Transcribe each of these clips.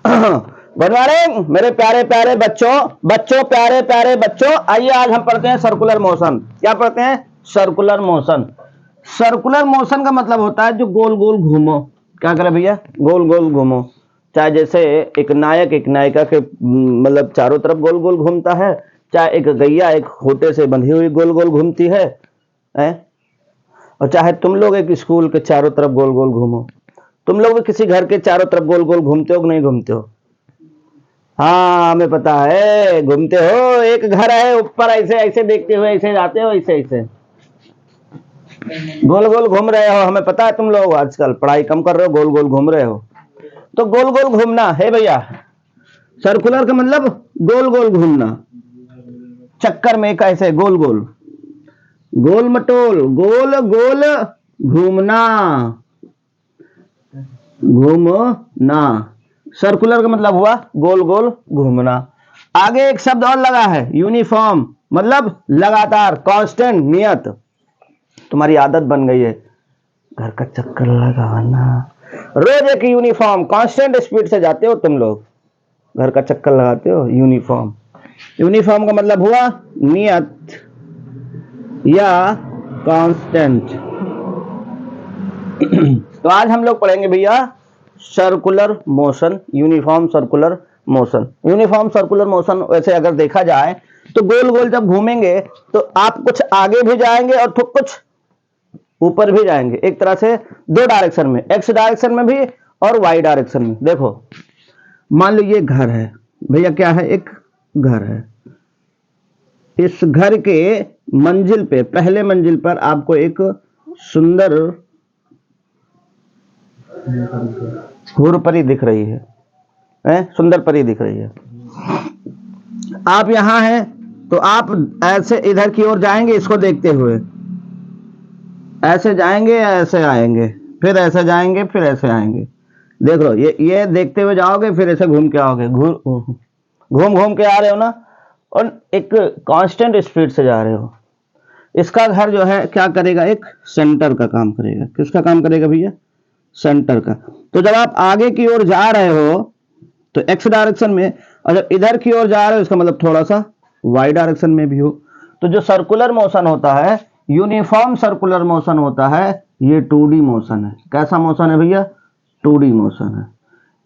Good morning मेरे प्यारे प्यारे बच्चों प्यारे प्यारे बच्चों, आइए आज हम पढ़ते हैं सर्कुलर मोशन। क्या पढ़ते हैं? Circular motion. सर्कुलर मोशन का मतलब होता है जो गोल गोल घूमो। क्या करे भैया? गोल गोल घूमो। चाहे जैसे एक नायक एक नायिका के मतलब चारों तरफ गोल गोल घूमता है, चाहे एक गैया एक खूंटे से बंधी हुई गोल गोल घूमती है, और चाहे तुम लोग एक स्कूल के चारों तरफ गोल गोल घूमो। तुम लोग भी किसी घर के चारों तरफ गोल गोल घूमते हो कि नहीं घूमते हो? हाँ, हमें पता है घूमते हो। एक घर है ऊपर, ऐसे ऐसे देखते हुए ऐसे जाते हो, ऐसे ऐसे गोल गोल घूम रहे हो। हमें पता है तुम लोग आजकल पढ़ाई कम कर रहे हो, गोल गोल घूम रहे हो। तो गोल गोल घूमना है भैया। सर्कुलर का मतलब गोल गोल घूमना, चक्कर में कैसे गोल गोल, गोल मटोल, गोल गोल घूमना, घूमना। सर्कुलर का मतलब हुआ गोल गोल घूमना। आगे एक शब्द और लगा है, यूनिफॉर्म, मतलब लगातार, कांस्टेंट, नियत। तुम्हारी आदत बन गई है घर का चक्कर लगाना, रोज एक यूनिफॉर्म कांस्टेंट स्पीड से जाते हो तुम लोग, घर का चक्कर लगाते हो। यूनिफॉर्म, यूनिफॉर्म का मतलब हुआ नियत या कांस्टेंट। तो आज हम लोग पढ़ेंगे भैया circular motion, uniform circular motion. Uniform circular motion वैसे अगर देखा जाए तो गोल गोल जब घूमेंगे तो आप कुछ आगे भी जाएंगे और कुछ ऊपर भी जाएंगे, एक तरह से दो डायरेक्शन में, एक्स डायरेक्शन में भी और वाई डायरेक्शन में। देखो मान लो ये घर है भैया, क्या है? एक घर है। इस घर के मंजिल पे, पहले मंजिल पर आपको एक सुंदर हूर परी दिख रही है, सुंदर परी दिख रही है। आप यहां हैं तो आप ऐसे इधर की ओर जाएंगे, इसको देखते हुए ऐसे जाएंगे, ऐसे आएंगे, फिर ऐसे जाएंगे, फिर ऐसे आएंगे। देख लो, ये देखते हुए जाओगे, फिर ऐसे घूम के आओगे, घूम घूम के आ रहे हो ना, और एक कांस्टेंट स्पीड से जा रहे हो। इसका घर जो है क्या करेगा? एक सेंटर का काम करेगा। किसका काम करेगा भैया? सेंटर का। तो जब आप आगे की ओर जा रहे हो तो एक्स डायरेक्शन में, और जब इधर की ओर जा रहे हो इसका मतलब थोड़ा सा वाई डायरेक्शन में भी हो। तो जो सर्कुलर मोशन होता है, यूनिफॉर्म सर्कुलर मोशन होता है, ये 2D मोशन है। कैसा मोशन है भैया? 2D मोशन है।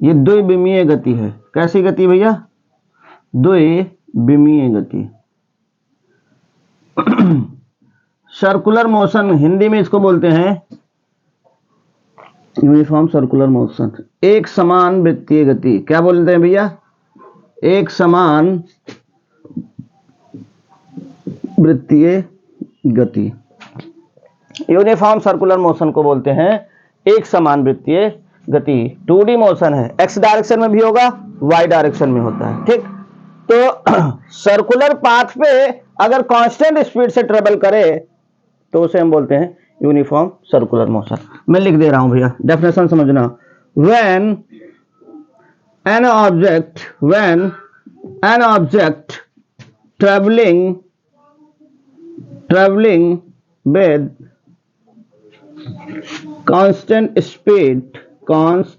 ये द्विविमीय गति है। कैसी गति भैया? द्विविमीय गति। सर्कुलर मोशन हिंदी में इसको बोलते हैं यूनिफॉर्म सर्कुलर मोशन, एक समान वृत्तीय गति। क्या बोलते हैं भैया? एक समान वृत्तीय गति। यूनिफॉर्म सर्कुलर मोशन को बोलते हैं एक समान वृत्तीय गति। 2D मोशन है, एक्स डायरेक्शन में भी होगा, वाई डायरेक्शन में होता है। ठीक, तो सर्कुलर पाथ पे अगर कांस्टेंट स्पीड से ट्रेवल करे तो उसे हम बोलते हैं यूनिफॉर्म सर्कुलर मोशन। मैं लिख दे रहा हूं भैया, डेफिनेशन समझना। when an object traveling with constant speed on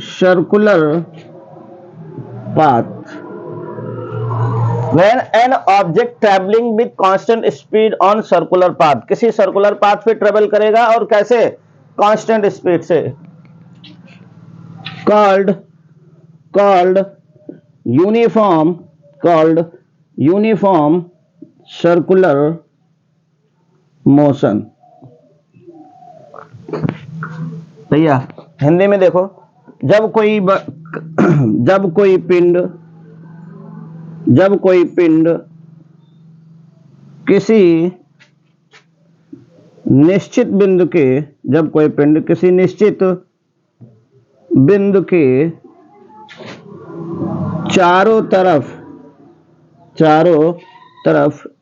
circular path, when an object traveling with constant speed on circular path, किसी सर्कुलर पाथ पे ट्रेवल करेगा और कैसे? कांस्टेंट स्पीड से, called uniform circular motion। भैया हिंदी में देखो, जब कोई पिंड किसी निश्चित बिंदु के चारों तरफ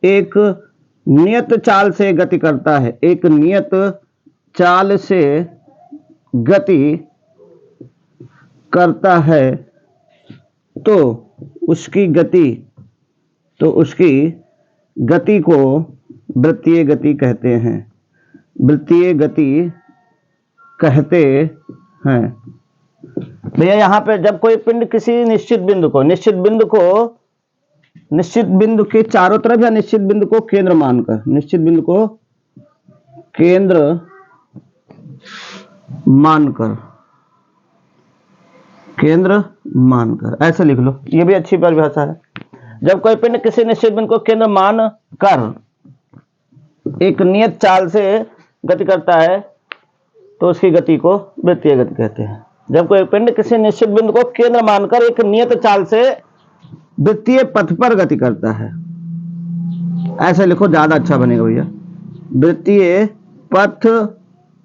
एक नियत चाल से गति करता है, एक नियत चाल से गति करता है, तो उसकी गति को वृत्तीय गति कहते हैं। वृत्तीय गति कहते हैं। भैया यहाँ पे जब कोई पिंड किसी निश्चित बिंदु के चारों तरफ या निश्चित बिंदु को केंद्र मानकर ऐसे लिख लो, ये भी अच्छी परिभाषा है। जब कोई पिंड किसी निश्चित बिंदु को केंद्र मानकर एक नियत चाल से गति करता है तो उसकी गति को वृत्तीय गति कहते हैं। जब कोई पिंड किसी निश्चित बिंदु को केंद्र मानकर एक नियत चाल से वृत्तीय पथ पर गति करता है, ऐसे लिखो, ज्यादा अच्छा बनेगा भैया। वृत्तीय पथ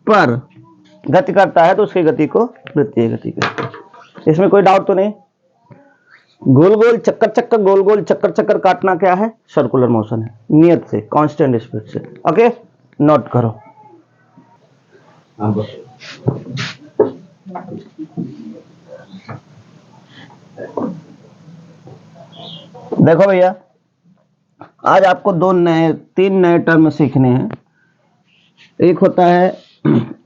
पर गति करता है तो उसकी गति को वृत्तीय गति कहते हैं। इसमें कोई डाउट तो नहीं? गोल गोल चक्कर गोल गोल चक्कर काटना क्या है? सर्कुलर मोशन है, नियत से, कांस्टेंट स्पीड से। ओके, नोट करो। देखो भैया, आज आपको 3 नए टर्म सीखने हैं। एक होता है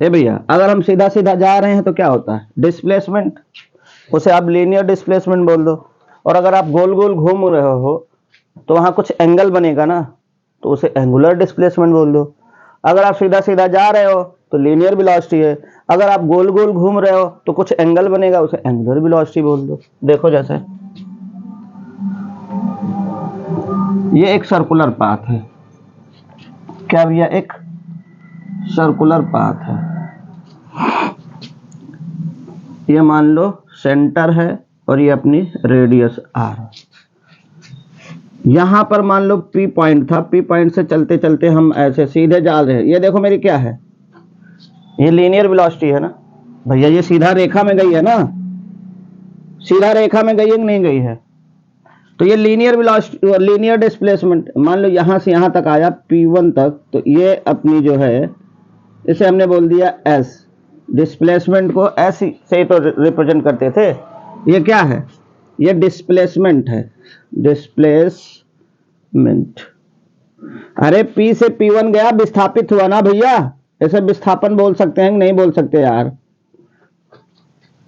ए भैया, अगर हम सीधा सीधा जा रहे हैं तो क्या होता है? डिस्प्लेसमेंट, उसे आप लीनियर डिस्प्लेसमेंट बोल दो। और अगर आप गोल गोल घूम रहे हो तो वहां कुछ एंगल बनेगा ना, तो उसे एंगुलर डिस्प्लेसमेंट बोल दो। अगर आप सीधा सीधा जा रहे हो तो लीनियर वेलोसिटी है, अगर आप गोल गोल घूम रहे हो तो कुछ एंगल बनेगा, उसे एंगुलर वेलोसिटी बोल दो। देखो जैसे ये एक सर्कुलर पाथ है, क्या भैया? एक सर्कुलर पाथ है। ये मान लो सेंटर है और ये अपनी रेडियस r। यहां पर मान लो P पॉइंट था, P पॉइंट से चलते चलते हम ऐसे सीधे जा रहे हैं। ये देखो मेरी क्या है? ये लीनियर वेलोसिटी है ना भैया, ये सीधा रेखा में गई है ना, सीधा रेखा में गई है कि नहीं गई है? तो ये लीनियर वेलोसिटी, लीनियर डिस्प्लेसमेंट, मान लो यहां से यहां तक आया P1 तक, तो ये अपनी जो है इसे हमने बोल दिया s। डिस्प्लेसमेंट को s से तो रिप्रेजेंट करते थे। ये क्या है? ये डिस्प्लेसमेंट है, डिस्प्लेसमेंट। अरे P से P1 गया, विस्थापित हुआ ना भैया, इसे विस्थापन बोल सकते हैं, नहीं बोल सकते यार।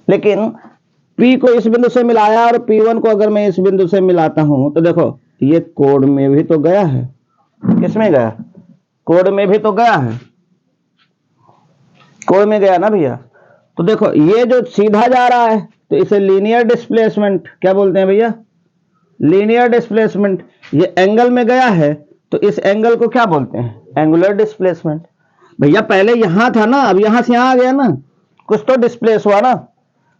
लेकिन P को इस बिंदु से मिलाया और P1 को अगर मैं इस बिंदु से मिलाता हूं तो देखो ये कोण में भी तो गया है। किसमें गया? कोण में भी तो गया है, कोण में गया ना भैया। तो देखो ये जो सीधा जा रहा है तो इसे लीनियर डिस्प्लेसमेंट क्या बोलते हैं भैया? Linear displacement. ये एंगल में गया है तो इस एंगल को क्या बोलते हैं? Angular displacement. भैया पहले यहां था ना, अब यहां से यहां आ गया ना, कुछ तो डिस्प्लेस हुआ ना।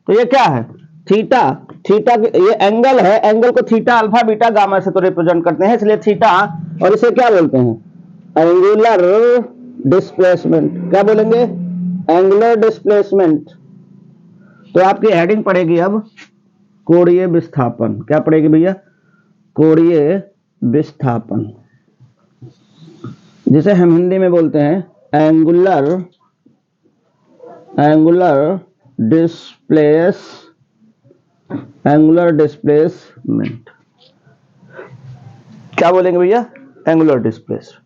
तो ये क्या है? थीटा। थीटा ये एंगल है, एंगल को थीटा अल्फा बीटा गामा से तो रिप्रेजेंट करते हैं, इसलिए थीटा। और इसे क्या बोलते हैं? Angular displacement. क्या बोलेंगे? Angular displacement. तो आपकी हेडिंग पड़ेगी अब कोणीय विस्थापन। क्या पड़ेगी भैया? कोणीय विस्थापन, जिसे हम हिंदी में बोलते हैं एंगुलर डिस्प्लेसमेंट। क्या बोलेंगे भैया? Angular displacement.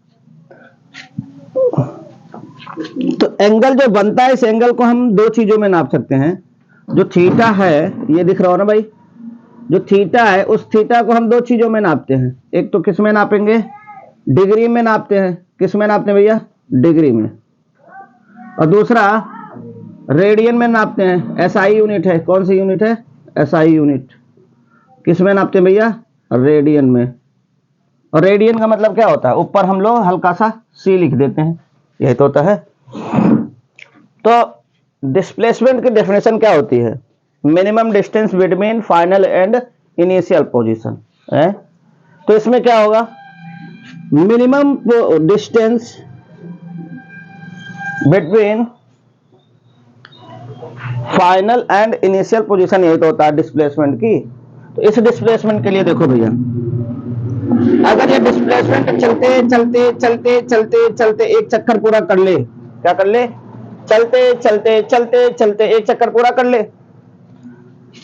तो एंगल जो बनता है, इस एंगल को हम 2 चीजों में नाप सकते हैं। जो थीटा है, ये दिख रहा हो ना भाई, जो थीटा है उस थीटा को हम 2 चीजों में नापते हैं। एक तो किस में नापेंगे? डिग्री में नापते हैं। किस में नापते हैं भैया? डिग्री में। और दूसरा रेडियन में नापते हैं। एसआई यूनिट है, कौन सी यूनिट है? SI unit. किस में नापते हैं भैया? रेडियन में। और रेडियन का मतलब क्या होता है? ऊपर हम लोग हल्का सा सी लिख देते हैं, यही तो होता है। तो डिस्प्लेसमेंट की डेफिनेशन क्या होती है? Minimum distance between final and initial position है। तो इसमें क्या होगा? Minimum distance between final and initial position, यही तो होता है डिस्प्लेसमेंट की। तो इस डिस्प्लेसमेंट के लिए देखो भैया, अगर ये डिस्प्लेसमेंट चलते चलते चलते चलते चलते एक चक्कर पूरा कर ले, क्या कर ले? चलते चलते चलते चलते एक चक्कर पूरा कर ले।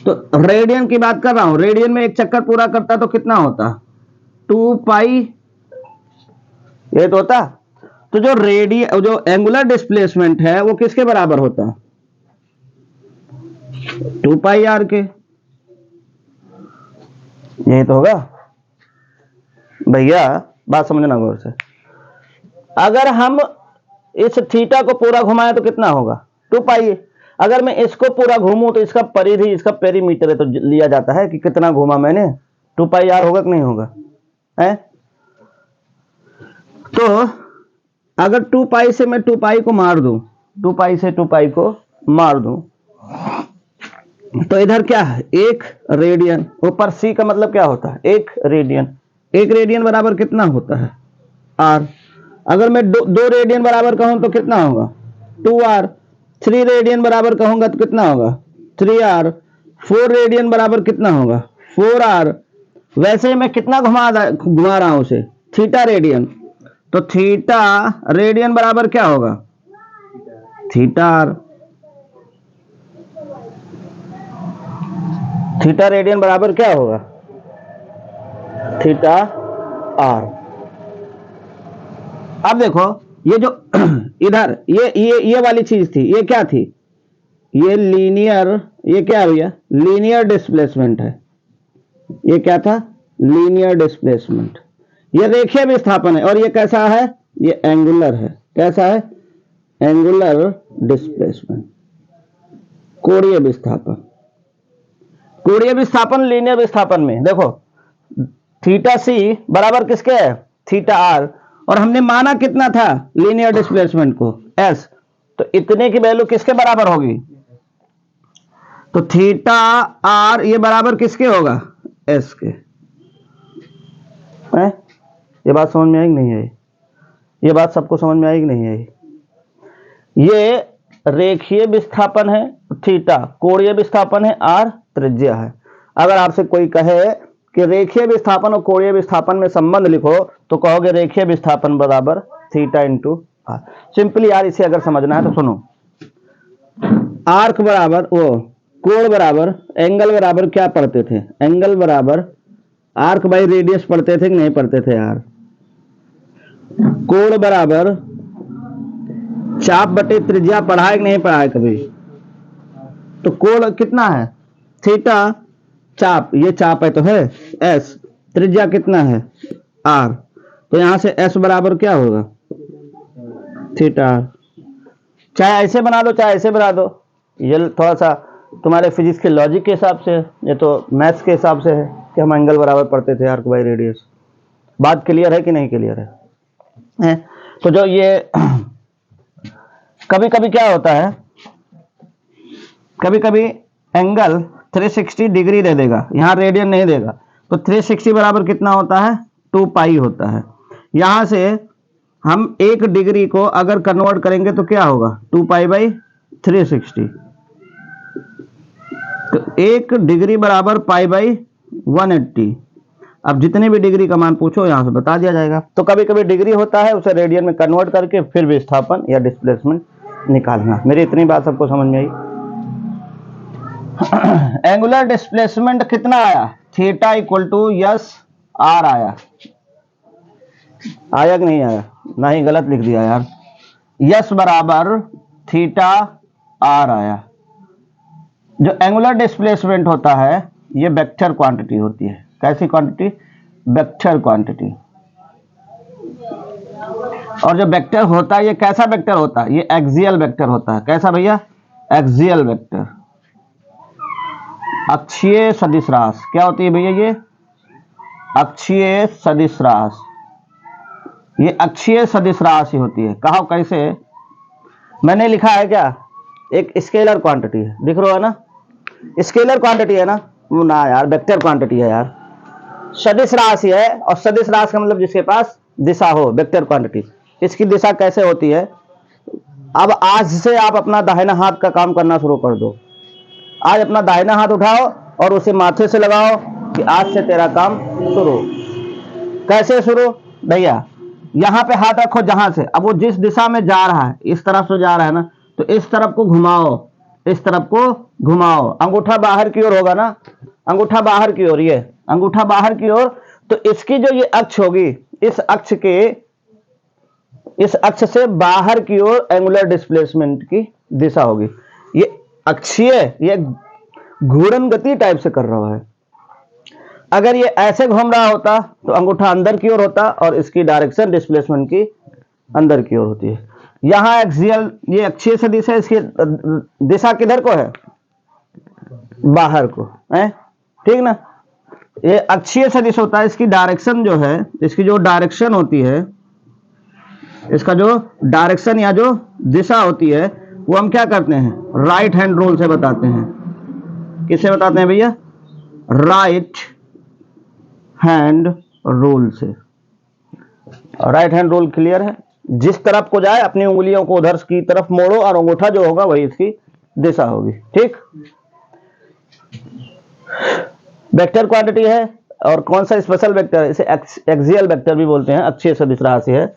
तो रेडियन की बात कर रहा हूं, रेडियन में एक चक्कर पूरा करता तो कितना होता? 2 पाई, ये तो होता। तो जो एंगुलर डिस्प्लेसमेंट है वो किसके बराबर होता है? 2 पाई आर के। यही तो होगा भैया, बात समझना गौर से। अगर हम इस थीटा को पूरा घुमाएं तो कितना होगा? 2 पाई। अगर मैं इसको पूरा घूमूं तो इसका परिधि, इसका पेरीमीटर है, तो लिया जाता है कि कितना घूमा मैंने, 2 पाई आर होगा कि नहीं होगा? है? तो अगर 2 पाई से मैं 2 पाई को मार दूं, 2 पाई से 2 पाई को मार दूं, तो इधर क्या है? 1 रेडियन। ऊपर सी का मतलब क्या होता है? 1 रेडियन। 1 रेडियन बराबर कितना होता है? आर। अगर मैं 2 रेडियन बराबर कहूं तो कितना होगा? 2 आर। 3 रेडियन बराबर कहूंगा तो कितना होगा? 3 आर। 4 रेडियन बराबर कितना होगा? 4 आर। वैसे मैं कितना घुमा रहा हूं उसे? Theta radian. तो थीटा रेडियन बराबर क्या होगा? Theta are. थीटा रेडियन बराबर क्या होगा? Theta R. अब देखो ये जो इधर ये वाली चीज थी, ये क्या थी? ये लीनियर, ये क्या है भैया? लीनियर डिस्प्लेसमेंट है। ये क्या था? Linear displacement. ये रेखीय विस्थापन है। और ये कैसा है? ये एंगुलर है। कैसा है? एंगुलर डिस्प्लेसमेंट, कोणीय विस्थापन। कोणीय विस्थापन लीनियर विस्थापन में देखो, थीटा सी बराबर किसके है? Theta R. और हमने माना कितना था लीनियर डिस्प्लेसमेंट को? एस। तो इतने की वैल्यू किसके बराबर होगी? तो थीटा आर ये बराबर किसके होगा? एस के। है? ये बात समझ में आई कि नहीं आई? ये बात सबको समझ में आई कि नहीं आई? ये रेखीय विस्थापन है थीटा, कोणीय विस्थापन है आर, त्रिज्या है। अगर आपसे कोई कहे कि रेखीय विस्थापन और कोणीय विस्थापन में संबंध लिखो, तो कहोगे रेखीय विस्थापन बराबर थीटा इंटू आर। सिंपली यार इसे अगर समझना है तो सुनो, आर्क बराबर वो कोण बराबर एंगल बराबर क्या पढ़ते थे? एंगल बराबर आर्क बाई रेडियस पढ़ते थे कि नहीं पढ़ते थे यार? कोण बराबर चाप बटे त्रिज्या पढ़ा है कि नहीं पढ़ा है कभी? तो कोण कितना है? थीटा। चाप, ये चाप है तो है एस। त्रिज्या कितना है? आर। तो यहां से एस बराबर क्या होगा? Theta R. चाहे ऐसे बना दो चाहे ऐसे बना दो, ये थोड़ा सा तुम्हारे फिजिक्स के लॉजिक के हिसाब से, ये तो मैथ्स के हिसाब से है कि हम एंगल बराबर पढ़ते थे आर्क बाई रेडियस। बात क्लियर है कि नहीं क्लियर है? तो जो ये कभी कभी क्या होता है, कभी कभी एंगल 360 डिग्री दे देगा, यहां रेडियन नहीं देगा। तो 360 बराबर कितना होता है? 2 पाई होता है। यहां से हम 1 डिग्री को अगर कन्वर्ट करेंगे तो क्या होगा? 2 पाई बाई 360। तो 1 डिग्री बराबर पाई बाई 180। अब जितने भी डिग्री का मान पूछो यहां से बता दिया जाएगा। तो कभी कभी डिग्री होता है, उसे रेडियन में कन्वर्ट करके फिर विस्थापन या डिस्प्लेसमेंट निकालना। मेरी इतनी बात सबको समझ में आई? एंगुलर डिस्प्लेसमेंट कितना आया? Theta equal to S R आया। आया कि नहीं आया? नहीं, गलत लिख दिया यार। यस बराबर थीटा आर आया। जो एंगुलर डिस्प्लेसमेंट होता है ये वेक्टर क्वांटिटी होती है। कैसी क्वांटिटी? Vector quantity. और जो वेक्टर होता है ये कैसा वेक्टर होता है? ये एक्सियल वेक्टर होता है। कैसा भैया? Axial vector. अक्षीय सदिश राशि क्या होती है भैया? ये अक्षीय सदिश राशि। ये अक्षीय सदिश राशि होती है। कहा कैसे? मैंने लिखा है क्या? एक स्केलर क्वांटिटी है, दिख रहा है ना? स्केलर क्वांटिटी है ना? ना यार, वेक्टर क्वांटिटी है यार। सदिश राशि है, और सदिश राशि का मतलब जिसके पास दिशा हो, वेक्टर क्वांटिटी। इसकी दिशा कैसे होती है? अब आज से आप अपना दाहिना हाथ का काम करना शुरू कर दो। आज अपना दाहिना हाथ उठाओ और उसे माथे से लगाओ कि आज से तेरा काम शुरू। कैसे शुरू भैया? यहां पे हाथ रखो जहां से, अब वो जिस दिशा में जा रहा है, इस तरफ से जा रहा है ना, तो इस तरफ को घुमाओ, इस तरफ को घुमाओ। अंगूठा बाहर की ओर होगा ना, अंगूठा बाहर की ओर, ये अंगूठा बाहर की ओर। तो इसकी जो ये अक्ष होगी, इस अक्ष के इस अक्ष से बाहर की ओर एंगुलर डिस्प्लेसमेंट की दिशा होगी। ये अक्षीय, ये घूर्णन गति टाइप से कर रहा है। अगर ये ऐसे घूम रहा होता तो अंगूठा अंदर की ओर होता और इसकी डायरेक्शन डिस्प्लेसमेंट की अंदर की ओर होती है। यहां एक्सियल, ये अक्षीय सदिश है, इसकी दिशा किधर को है? बाहर को है, ठीक ना। ये अक्षीय सदिश होता है, इसकी डायरेक्शन जो है, इसकी जो डायरेक्शन होती है, इसका जो डायरेक्शन या जो दिशा होती है वो हम क्या करते हैं? राइट हैंड रूल से बताते हैं। किससे बताते हैं भैया? राइट हैंड रूल से। राइट हैंड रूल क्लियर है? जिस तरफ को जाए अपनी उंगलियों को उधर की तरफ मोड़ो और अंगूठा जो होगा वही इसकी दिशा होगी, ठीक। वेक्टर क्वांटिटी है और कौन सा स्पेशल वेक्टर है? इसे एक्सियल वेक्टर भी बोलते हैं, अक्षीय सदिश राशि है।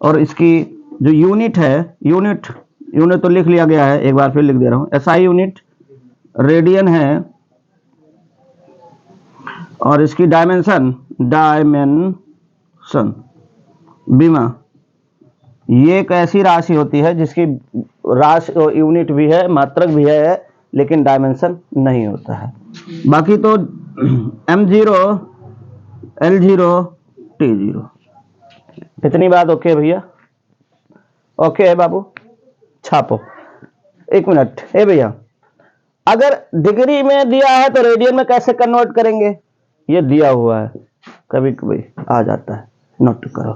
और इसकी जो यूनिट है, यूनिट तो लिख लिया गया है, एक बार फिर लिख दे रहा हूं। एसआई यूनिट रेडियन है और इसकी डायमेंशन बीमा, ये एक ऐसी राशि होती है जिसकी राशि यूनिट भी है, मात्रक भी है, लेकिन डायमेंशन नहीं होता है। बाकी तो m0, l0, t0। इतनी बात ओके भैया? ओके है बाबू, छापो। एक मिनट, ए भैया, अगर डिग्री में दिया है तो रेडियन में कैसे कन्वर्ट करेंगे? ये दिया हुआ है, कभी कभी आ जाता है, नोट करो।